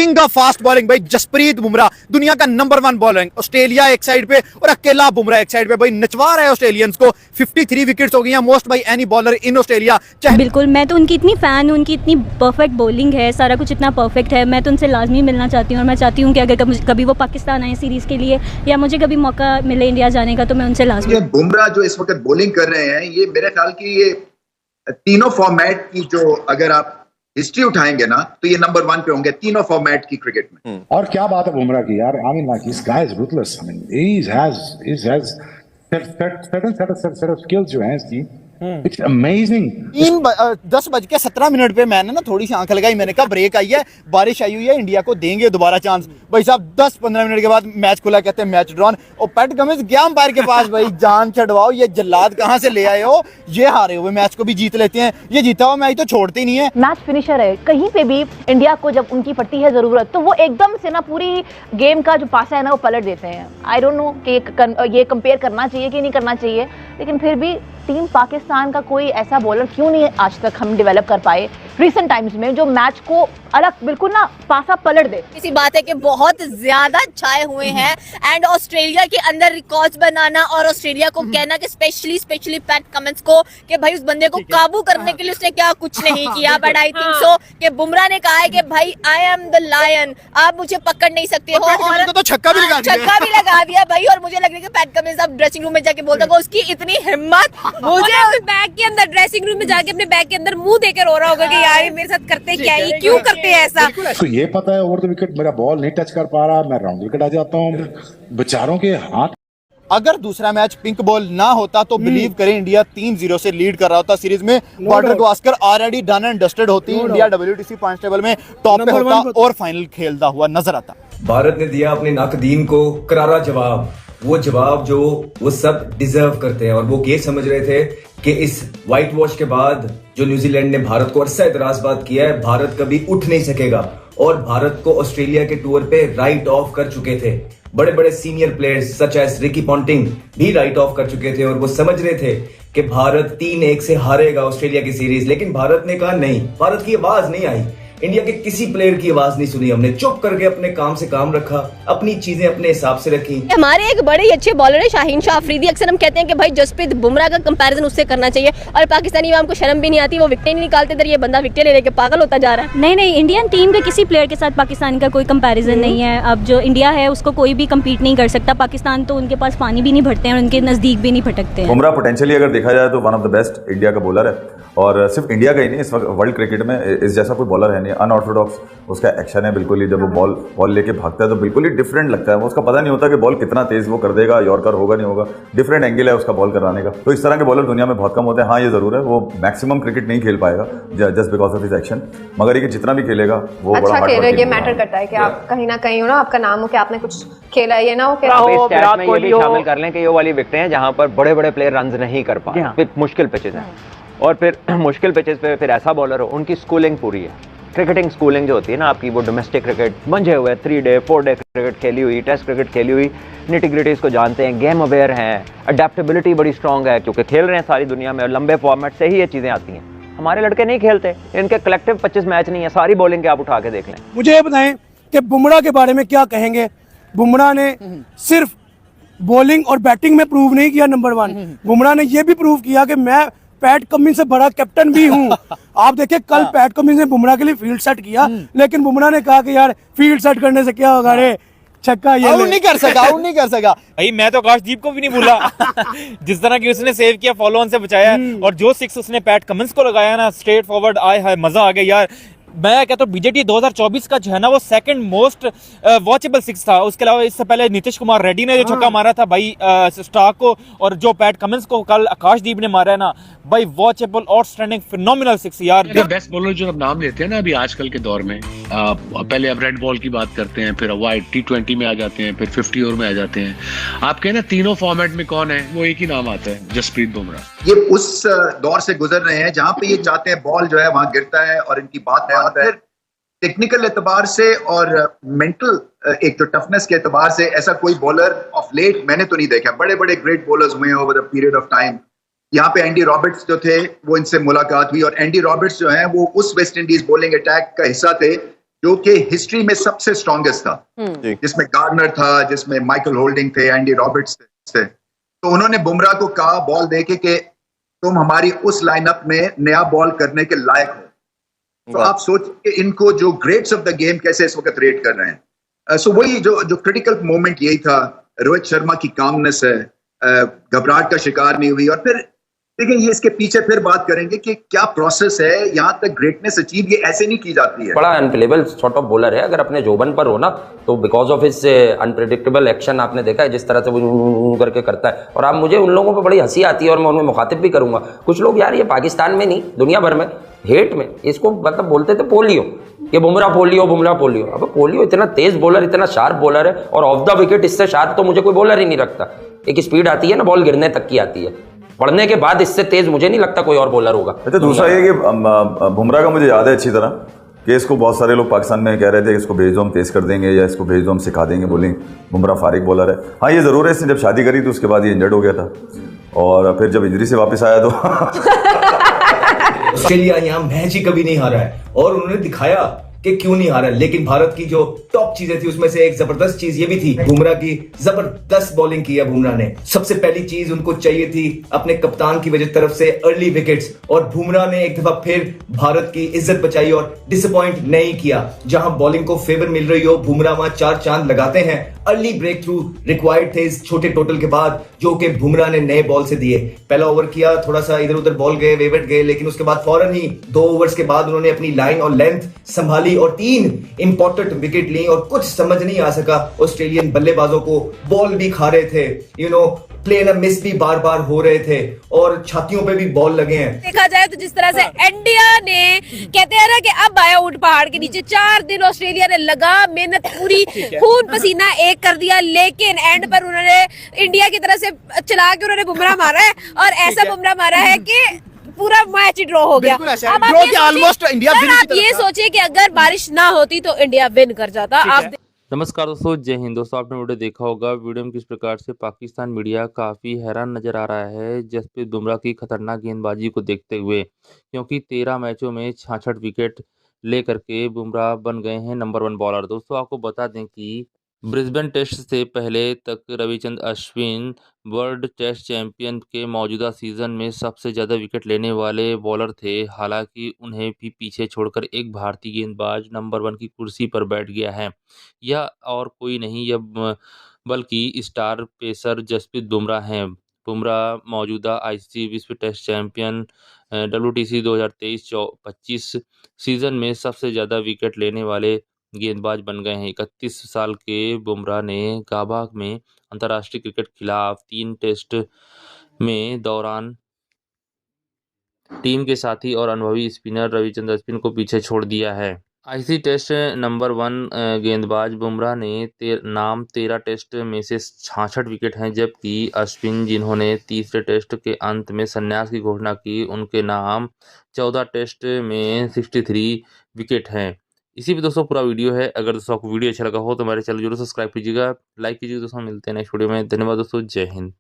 King of fast bowling भाई जसप्रीत बुमराह, दुनिया का नंबर 1 बॉलर। ऑस्ट्रेलिया एक साइड पे और अकेला बुमराह एक साइड पे, भाई नचवा रहे हैं ऑस्ट्रेलियंस को। 53 विकेट्स हो गई हैं, most by any bowler in Australia. बिल्कुल, मैं तो उनकी इतनी फ़ैन हूँ, उनकी इतनी परफेक्ट बॉलिंग है, सारा कुछ इतना परफेक्ट है। मैं तो उनसे लाजमी मिलना चाहती हूँ और मैं चाहती हूँ कि अगर कभी वो पाकिस्तान आए सीरीज़ के लिए या मुझे कभी मौका मिले इंडिया जाने का, तो मैं उनसे लाजमी। बुमराह जो इस वक्त बॉलिंग कर रहे हैं, ये मेरे ख्याल की ये तीनों फॉर्मेट की जो अगर आप हिस्ट्री उठाएंगे ना, तो ये नंबर 1 पे होंगे तीनों फॉर्मेट की क्रिकेट में। और क्या बात है बुमराह की यार, I mean like this guy is ruthless, I mean he has certain skills जो हैं इसकी, इट्स अमेजिंग। 10:17 पे मैंने ना थोड़ी सी आंख लगाई, मैंने कहा ब्रेक आई है, बारिश आई हुई है, इंडिया को देंगे दोबारा चांस। भाई साहब 10-15 मिनट के बाद मैच खुला, कहते हैं मैच ड्रॉन। और पैट कमिंस गया अंपायर के पास, भाई जान छड़वाओ, ये जल्लाद कहाँ से ले आए हो, ये हारे हुए मैच को भी जीत लेते हैं, ये जीता हुआ मैच तो छोड़ते ही नहीं है। मैच फिनिशर है, कहीं पे भी इंडिया को जब उनकी पड़ती है जरूरत, तो वो एकदम से ना पूरी गेम का जो पासा है ना वो पलट देते हैं। आई डोंट नो कि ये कंपेयर करना चाहिए कि नहीं करना चाहिए, लेकिन फिर भी टीम पाकिस्तान का कोई ऐसा बॉलर क्यों नहीं आज तक हम डेवलप कर पाए रिसेंट टाइम्स में, जो मैच को अलग बिल्कुल ना पासा पलट दे। इसी बात है कि बहुत ज्यादा छाए हुए हैं एंड ऑस्ट्रेलिया के अंदर रिकॉर्ड्स बनाना और ऑस्ट्रेलिया को कहना कि स्पेशली पैट कमिंस को कि भाई उस बंदे को काबू करने के लिए उसने क्या कुछ नहीं किया, बट आई थिंक सो कि बुमराह ने कहा है कि भाई आई एम द लायन, आप मुझे पकड़ नहीं सकते हो। और तो छक्का भी लगा दिया भाई। और मुझे लग रहा है कि पैट कमिंस अब ड्रेसिंग रूम में जाके बोलता है उसकी इतनी हिम्मत, मुझे बैग के अंदर ड्रेसिंग रूम में जाके अपने बैग के अंदर मुंह देकर रो रहा होगा कि यार मेरे साथ करते क्या है, क्यों करते हैं ऐसा। तो ये पता है ओवर द विकेट मेरा बॉल नहीं टच कर पा रहा, मैं राउंड विकेट आ जाता हूँ, बेचारों के हाथ। अगर दूसरा मैच पिंक बॉल ना होता तो बिलीव करें इंडिया 3-0 से लीड कर रहा होता सीरीज में। Border Gavaskar already done and dusted होती, इंडिया WTC पॉइंट्स टेबल में टॉप पे होता और फाइनल खेलता हुआ नजर आता। भारत ने दिया अपने नाकदीन को करारा जवाब, वो जवाब जो वो सब डिजर्व करते हैं। और वो ये समझ रहे थे कि इस व्हाइट वॉश के बाद जो न्यूजीलैंड ने भारत को अरसा एतराजबाद किया है, भारत कभी उठ नहीं सकेगा। और भारत को ऑस्ट्रेलिया के टूर पे राइट ऑफ कर चुके थे बड़े बड़े senior players such as Ricky Ponting भी राइट ऑफ कर चुके थे। और वो समझ रहे थे कि भारत 3-1 से हारेगा ऑस्ट्रेलिया की सीरीज, लेकिन भारत ने कहा नहीं, भारत की आवाज नहीं आई, इंडिया के किसी प्लेयर की आवाज नहीं सुनी हमने, चुप करके अपने काम से काम रखा, अपनी चीजें अपने हिसाब से रखी। हमारे एक बड़े ही अच्छे बॉलर है शाहीन शाह अफरीदी, अक्सर हम कहते हैं कि भाई जसप्रीत बुमराह का कंपैरिजन उससे करना चाहिए, और पाकिस्तानी आवाम को शर्म भी नहीं आती, वो विकेट नहीं निकालते इधर, ये बंदा विकेट ले लेके पागल होता जा रहा है। नहीं, इंडियन टीम के किसी प्लेयर के साथ पाकिस्तान का कोई कंपैरिजन नहीं है। अब जो इंडिया है उसको कोई भी कम्पीट नहीं कर सकता, पाकिस्तान तो उनके पास पानी भी नहीं भरते हैं और उनके नजदीक भी नहीं भटकते हैं। बुमराह पोटेंशियली अगर देखा जाए तो one of the best India का बॉलर है, और सिर्फ इंडिया का ही नहीं, इस वक्त वर्ल्ड क्रिकेट में इस जैसा कोई बॉलर है नहीं। अनऑर्थोडॉक्स उसका एक्शन है बिल्कुल ही, जब वो बॉल लेके भागता है तो बिल्कुल ही डिफरेंट लगता है। वो उसका पता नहीं होता कि बॉल कितना तेज वो कर देगा, यॉर्कर होगा नहीं होगा, डिफरेंट एंगल है उसका बॉल कराने का। तो इस तरह के बॉलर दुनिया में बहुत कम होते हैं। हाँ ये जरूर है वो मैक्सिमम क्रिकेट नहीं खेल पाएगा just because of his action, मगर ये जितना भी खेलेगा वो अच्छा बड़ा खेल, ये मैटर करता है कि आप कहीं ना कहीं हो ना, आपका नाम हो कि आपने कुछ खेला है, ये ना हो कि स्टैट्स में ये भी शामिल कर लें कि ये वाली विकेटें हैं जहां पर बड़े बड़े प्लेयर रन नहीं कर पाए, मुश्किल पिचेस हैं, और फिर मुश्किल पिचेस पे फिर ऐसा बॉलर हो, उनकी स्कूलिंग पूरी है, क्रिकेटिंग स्कूलिंग जो होती है ना आपकी, वो डोमेस्टिक क्रिकेट मंझे हुए 3-डे 4-डे क्रिकेट खेली हुई, टेस्ट क्रिकेट खेली हुई, निटी-ग्रिटीज को जानते हैं, गेम अवेयर हैं, अडेप्टेबिलिटी बड़ी स्ट्रांग है क्योंकि खेल रहे हैं सारी दुनिया में और लंबे फॉर्मेट से ही ये चीज़ें आती हैं। हमारे लड़के नहीं खेलते, इनके कलेक्टिव 25 मैच नहीं है, सारी बॉलिंग के आप उठा के देख लें। मुझे ये बताएं कि बुमराह के बारे में क्या कहेंगे। बुमराह ने सिर्फ बॉलिंग और बैटिंग में प्रूव नहीं किया नंबर 1, बुमराह ने ये भी प्रूव किया कि मैं पैट कमिंस से बड़ा कैप्टन भी हूँ। आप देखिए कल पैट कमिंस ने बुमराह के लिए फील्ड सेट किया, लेकिन बुमराह ने कहा कि यार फील्ड सेट करने से क्या होगा रे, छक्का ये आउट नहीं कर सका भाई। मैं तो आकाशदीप को भी नहीं भूला जिस तरह की उसने सेव किया, फॉलो ऑन से बचाया, और जो 6 उसने पैट कमिंस को लगाया ना स्ट्रेट फॉरवर्ड, आए हाय मजा आ गया यार। मैं कहता हूँ BJT 2024 का जो है ना वो सेकंड मोस्ट वॉचेबल 6 था। उसके अलावा इससे पहले नीतीश कुमार रेड्डी ने जो छक्का मारा था भाई स्टार्क को, और जो पैट कमिंस को कल आकाशदीप ने मारा है ना भाई, वॉचेबल और स्टैंडिंग फिनोमिनल 6 यार। बेस्ट बॉलर जो अब नाम लेते हैं ना अभी आजकल के दौर में, पहले अब रेड बॉल की बात करते हैं, फिर वाइट T20 में आ जाते हैं, फिर 50 ओवर में आ जाते हैं। आप कहें ना तीनों फॉर्मेट में कौन है, वो एक ही नाम आता है, जसप्रीत बुमराह। ये उस दौर से गुजर रहे हैं जहां पे ये चाहते हैं बॉल जो है वहां गिरता है और इनकी बात है, फिर टेक्निकल एतबार से और मेंटल एक तो टफनेस के एतबार से ऐसा कोई बॉलर ऑफ लेट मैंने तो नहीं देखा। बड़े बड़े ग्रेट बॉलर्स हुए हैं over a period of time. यहाँ पे एंडी रॉबर्ट्स जो थे वो इनसे मुलाकात हुई, और एंडी रॉबर्ट्स जो हैं वो उस वेस्ट इंडीज बॉलिंग अटैक का हिस्सा थे जो कि हिस्ट्री में सबसे स्ट्रॉन्गेस्ट था, जिसमें गार्नर था, जिसमें माइकल होल्डिंग थे, एंडी रॉबर्ट्स थे। तो उन्होंने बुमराह को कहा बॉल देके कि तुम हमारी उस लाइनअप में नया बॉल करने के लायक हो। तो आप सोचिए इनको जो ग्रेट्स ऑफ द गेम कैसे इस वक्त रेट कर रहे हैं। सो वही जो क्रिटिकल मोमेंट यही था। रोहित शर्मा की कामनेस है, घबराहट का शिकार नहीं हुई। और फिर देखिए ये इसके पीछे फिर बात करेंगे कि क्या प्रोसेस है, यहाँ तक ग्रेटनेस अचीव ये ऐसे नहीं की जाती है। बड़ा अनप्लेबल सॉर्ट ऑफ बॉलर है। अगर अपने जोबन पर हो ना तो because of his unpredictable action आपने देखा है जिस तरह से वो करके करता है। और आप मुझे उन लोगों पर बड़ी हंसी आती है और मैं उन्हें मुखातिब भी करूंगा। कुछ लोग यार ये पाकिस्तान में नहीं दुनिया भर में हेट में इसको मतलब बोलते थे पोलियो, ये बुमराह पोलियो बुमराह पोलियो। अब पोलियो इतना तेज बॉलर, इतना शार्प बॉलर है और ऑफ द विकेट इससे शार्प तो मुझे कोई बॉलर ही नहीं रखता। एक स्पीड आती है ना बॉल गिरने तक की आती है, पढ़ने के बाद इससे तेज मुझे नहीं लगता कोई और बॉलर होगा। अच्छा दूसरा ये कि बुमराह का मुझे याद है अच्छी तरह कि इसको बहुत सारे लोग पाकिस्तान में कह रहे थे इसको भेज दो हम तेज कर देंगे या इसको भेज दो हम सिखा देंगे बॉलिंग। बुमराह फारिग बॉलर है। हाँ ये ज़रूर है, इसने जब शादी करी तो उसके बाद ये इंजर्ड हो गया था और फिर जब इंजरी से वापस आया तो ऑस्ट्रेलिया यहाँ मैच ही कभी नहीं हारा है और उन्होंने दिखाया कि क्यों नहीं हारा। लेकिन भारत की जो टॉप चीजें थी उसमें से एक जबरदस्त चीज ये भी थी, बुमराह की जबरदस्त बॉलिंग की है बुमराह ने। सबसे पहली चीज उनको चाहिए थी अपने कप्तान की वजह तरफ से अर्ली विकेट्स, और बुमराह ने एक दफा फिर भारत की इज्जत बचाई और डिसअपॉइंट नहीं किया। जहां बॉलिंग को फेवर मिल रही हो बुमराह वहां 4 चांद लगाते हैं। अर्ली ब्रेक थ्रू रिक्वायर्ड थे इस छोटे टोटल के बाद जो कि बुमराह ने नए बॉल से दिए। पहला ओवर किया, थोड़ा सा इधर उधर बॉल गए, वेवेट गए, लेकिन उसके बाद फौरन ही 2 ओवर्स के बाद उन्होंने अपनी लाइन और लेंथ संभाली और 3 इंपॉर्टेंट विकेट ली और कुछ समझ नहीं आ सका ऑस्ट्रेलियन बल्लेबाजों को। बॉल भी खा रहे थे, प्ले न मिस भी बार बार हो रहे थे और छातियों पे भी बॉल लगे हैं। देखा जाए तो जिस तरह से इंडिया ने कहते हैं ना कि अब आया ऊंट पहाड़ के नीचे, 4 दिन ऑस्ट्रेलिया ने लगा मेहनत पूरी, खून पसीना एक कर दिया, लेकिन एंड पर उन्होंने इंडिया की तरफ से चला के उन्होंने बुमराह मारा है और ऐसा बुमराह मारा है कि पूरा मैच ही ड्रॉ हो गया। अब आप ये सोचिए कि अगर बारिश ना होती तो इंडिया विन कर जाता। आप नमस्कार दोस्तों, जय हिंद। दोस्तों आपने वीडियो देखा होगा, वीडियो में किस प्रकार से पाकिस्तान मीडिया काफ़ी हैरान नज़र आ रहा है जसप्रीत बुमराह की खतरनाक गेंदबाजी को देखते हुए, क्योंकि 13 मैचों में 66 विकेट लेकर के बुमराह बन गए हैं नंबर 1 बॉलर। दोस्तों आपको बता दें कि ब्रिस्बेन टेस्ट से पहले तक Ravichandra Ashwin world test champion के मौजूदा सीज़न में सबसे ज़्यादा विकेट लेने वाले बॉलर थे। हालांकि उन्हें भी पीछे छोड़कर एक भारतीय गेंदबाज नंबर 1 की कुर्सी पर बैठ गया है। यह और कोई नहीं, यह बल्कि स्टार पेसर जसप्रीत बुमराह हैं। बुमराह मौजूदा आईसीसी विश्व टेस्ट चैंपियन WTC 2023-25 सीज़न में सबसे ज़्यादा विकेट लेने वाले गेंदबाज बन गए हैं। 31 साल के बुमराह ने गाबा में अंतर्राष्ट्रीय क्रिकेट खिलाफ 3 टेस्ट में दौरान टीम के साथी और अनुभवी स्पिनर रविचंद्र अश्विन को पीछे छोड़ दिया है। आईसीसी टेस्ट नंबर 1 गेंदबाज बुमराह ने 13 टेस्ट में से 66 विकेट हैं, जबकि अश्विन जिन्होंने तीसरे टेस्ट के अंत में संन्यास की घोषणा की, उनके नाम 14 टेस्ट में 63 विकेट हैं। इसी पे दोस्तों पूरा वीडियो है। अगर दोस्तों आपको वीडियो अच्छा लगा हो तो हमारे चैनल जरूर सब्सक्राइब कीजिएगा, लाइक कीजिएगा। दोस्तों मिलते हैं नेक्स्ट वीडियो में। धन्यवाद दोस्तों, जय हिंद।